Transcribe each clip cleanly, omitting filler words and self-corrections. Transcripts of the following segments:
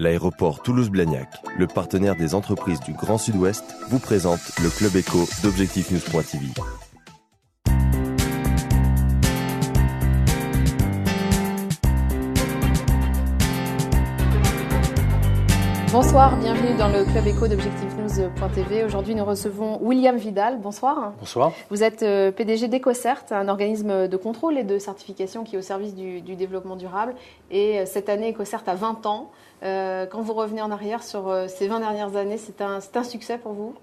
L'aéroport Toulouse-Blagnac, le partenaire des entreprises du Grand Sud-Ouest, vous présente le Club Éco d'Objectif-News.tv. Bonsoir, bienvenue dans le Club Éco d'Objectif-News.tv. Aujourd'hui, nous recevons William Vidal. Bonsoir. Bonsoir. Vous êtes PDG d'EcoCert, un organisme de contrôle et de certification qui est au service du développement durable. Et cette année, EcoCert a 20 ans. Quand vous revenez en arrière sur ces 20 dernières années, c'est un succès pour vous?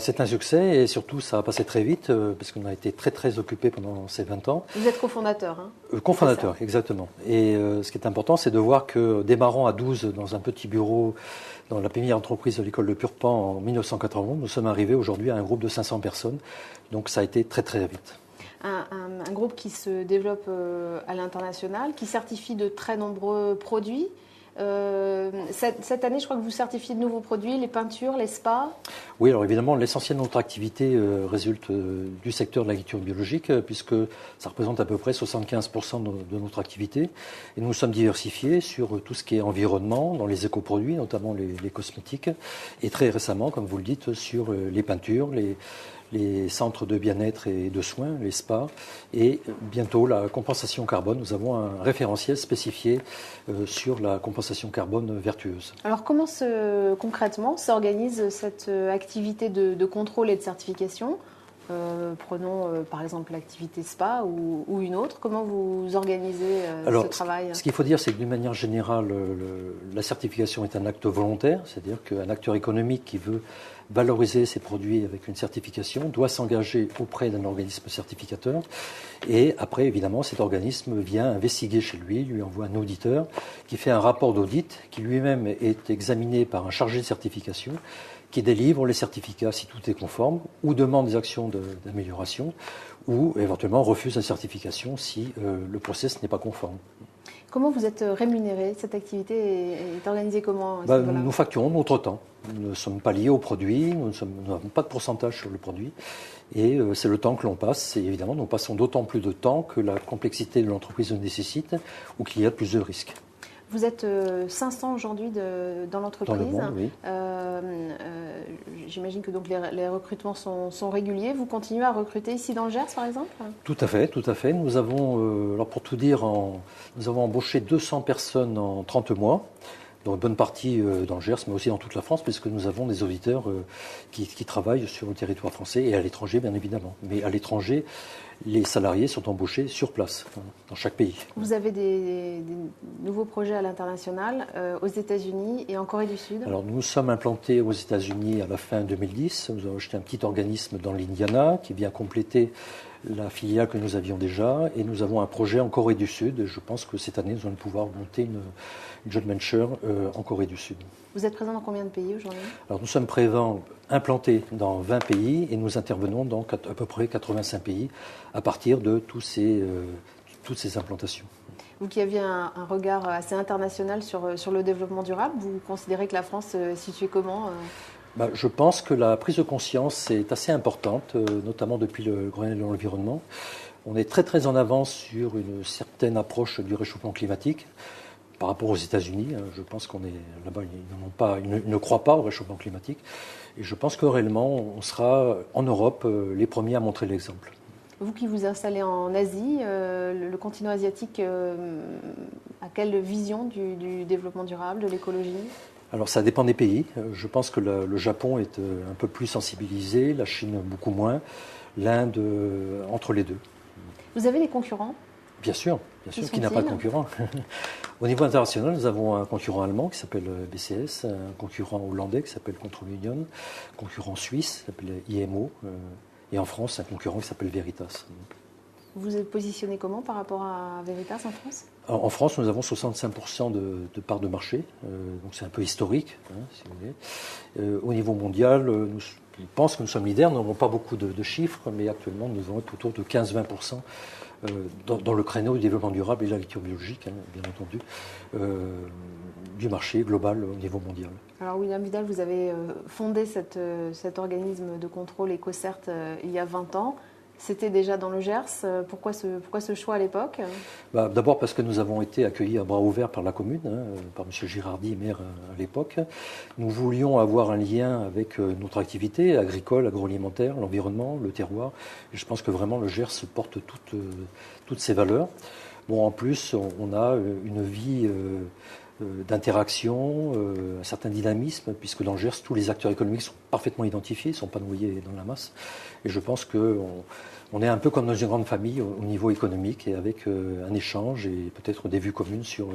C'est un succès et surtout, ça a passé très vite parce qu'on a été très occupés pendant ces 20 ans. Vous êtes cofondateur, hein? Cofondateur, exactement. Et ce qui est important, c'est de voir que démarrant à 12 dans un petit bureau dans la première entreprise de l'école de Purpan en 1991, nous sommes arrivés aujourd'hui à un groupe de 500 personnes. Donc ça a été très vite. Un groupe qui se développe à l'international, qui certifie de très nombreux produits. Cette année, je crois que vous certifiez de nouveaux produits, les peintures, les spas. Oui, alors évidemment, l'essentiel de notre activité résulte du secteur de l'agriculture biologique, puisque ça représente à peu près 75% de notre activité. Et nous sommes diversifiés sur tout ce qui est environnement, dans les écoproduits, notamment les cosmétiques, et très récemment, comme vous le dites, sur les peintures, les centres de bien-être et de soins, les spas, et bientôt la compensation carbone. Nous avons un référentiel spécifié sur la compensation carbone vertueuse. Alors comment concrètement s'organise cette activité de contrôle et de certification? Prenons par exemple l'activité spa ou une autre. Comment vous organisez ce travail? Ce qu'il faut dire, c'est que d'une manière générale, la certification est un acte volontaire, c'est-à-dire qu'un acteur économique qui veut valoriser ses produits avec une certification doit s'engager auprès d'un organisme certificateur. Et après, évidemment, cet organisme vient investiguer chez lui envoie un auditeur qui fait un rapport d'audit qui lui-même est examiné par un chargé de certification qui délivre les certificats si tout est conforme, ou demande des actions d'amélioration, ou éventuellement refuse la certification si le process n'est pas conforme. Comment vous êtes rémunéré? Cette activité est organisée comment? Nous facturons notre temps. Nous ne sommes pas liés au produit, nous n'avons pas de pourcentage sur le produit. Et c'est le temps que l'on passe. Et évidemment, nous passons d'autant plus de temps que la complexité de l'entreprise le nécessite ou qu'il y a plus de risques. Vous êtes 500 aujourd'hui dans l'entreprise. Dans le monde, oui. J'imagine que donc les recrutements sont réguliers. Vous continuez à recruter ici dans le Gers, par exemple? Tout à fait. Nous avons, alors pour tout dire, nous avons embauché 200 personnes en 30 mois. Dans une bonne partie dans le Gers, mais aussi dans toute la France, puisque nous avons des auditeurs qui travaillent sur le territoire français et à l'étranger, bien évidemment. Mais à l'étranger, les salariés sont embauchés sur place, dans chaque pays. Vous avez des nouveaux projets à l'international, aux États-Unis et en Corée du Sud? Alors, nous sommes implantés aux États-Unis à la fin 2010. Nous avons acheté un petit organisme dans l'Indiana qui vient compléter la filiale que nous avions déjà. Et nous avons un projet en Corée du Sud. Je pense que cette année, nous allons pouvoir monter une joint venture en Corée du Sud. Vous êtes présent dans combien de pays aujourd'hui? Alors, nous sommes présents, implantés dans 20 pays et nous intervenons dans à peu près 85 pays à partir de toutes ces implantations. Vous qui aviez un regard assez international sur le développement durable, vous considérez que la France est située comment? Je pense que la prise de conscience est assez importante, notamment depuis le Grenelle de l'environnement. On est très en avance sur une certaine approche du réchauffement climatique. Par rapport aux États-Unis, je pense qu'on est là-bas, ils ne croient pas au réchauffement climatique. Et je pense que réellement, on sera en Europe les premiers à montrer l'exemple. Vous qui vous installez en Asie, le continent asiatique a quelle vision du développement durable, de l'écologie? Alors ça dépend des pays. Je pense que le Japon est un peu plus sensibilisé, la Chine beaucoup moins, l'Inde entre les deux. Vous avez des concurrents? Bien sûr, qui n'a pas de concurrent. Au niveau international, nous avons un concurrent allemand qui s'appelle BCS, un concurrent hollandais qui s'appelle Control Union, un concurrent suisse qui s'appelle IMO, et en France, un concurrent qui s'appelle Veritas. Vous êtes positionné comment par rapport à Veritas en France? En France, nous avons 65% de parts de marché, donc c'est un peu historique, si vous voulez. Au niveau mondial, je pense que nous sommes leaders, nous n'avons pas beaucoup de chiffres, mais actuellement, nous devons être autour de 15-20% dans le créneau du développement durable et de l'agriculture biologique, bien entendu, du marché global au niveau mondial. Alors William Vidal, vous avez fondé cet organisme de contrôle EcoCert il y a 20 ans. C'était déjà dans le Gers. Pourquoi ce choix à l'époque? D'abord parce que nous avons été accueillis à bras ouverts par la commune, par M. Girardi, maire à l'époque. Nous voulions avoir un lien avec notre activité agricole, agroalimentaire, l'environnement, le terroir. Et je pense que vraiment le Gers porte toutes ces valeurs. Bon, en plus, on a une vie d'interaction, un certain dynamisme, puisque dans le Gers, tous les acteurs économiques sont parfaitement identifiés, ils ne sont pas noyés dans la masse. Et je pense qu'on est un peu comme dans une grande famille au niveau économique, et avec un échange et peut-être des vues communes sur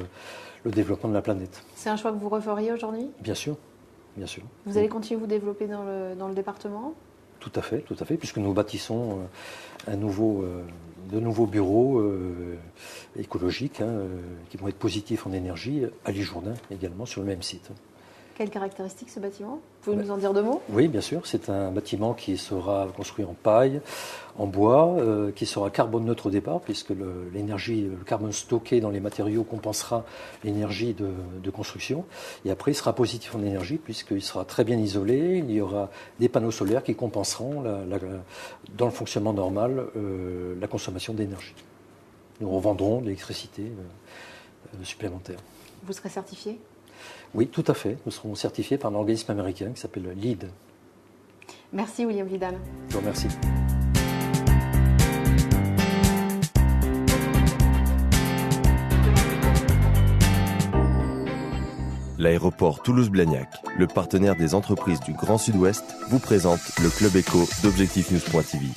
le développement de la planète. C'est un choix que vous referiez aujourd'hui? Bien sûr, bien sûr. Vous allez continuer à vous développer dans le département? Tout à fait, puisque nous bâtissons de nouveaux bureaux écologiques qui vont être positifs en énergie à l'Isjourdain également sur le même site. Quelles caractéristiques ce bâtiment? Pouvez-vous nous en dire 2 mots? Oui, bien sûr. C'est un bâtiment qui sera construit en paille, en bois, qui sera carbone neutre au départ, puisque le carbone stocké dans les matériaux compensera l'énergie de construction. Et après, il sera positif en énergie, puisqu'il sera très bien isolé. Il y aura des panneaux solaires qui compenseront, dans le fonctionnement normal, la consommation d'énergie. Nous revendrons de l'électricité supplémentaire. Vous serez certifié? Oui, tout à fait. Nous serons certifiés par un organisme américain qui s'appelle LEED. Merci William Vidal. Je vous remercie. L'aéroport Toulouse-Blagnac, le partenaire des entreprises du Grand Sud-Ouest, vous présente le Club Éco d'Objectif News.tv.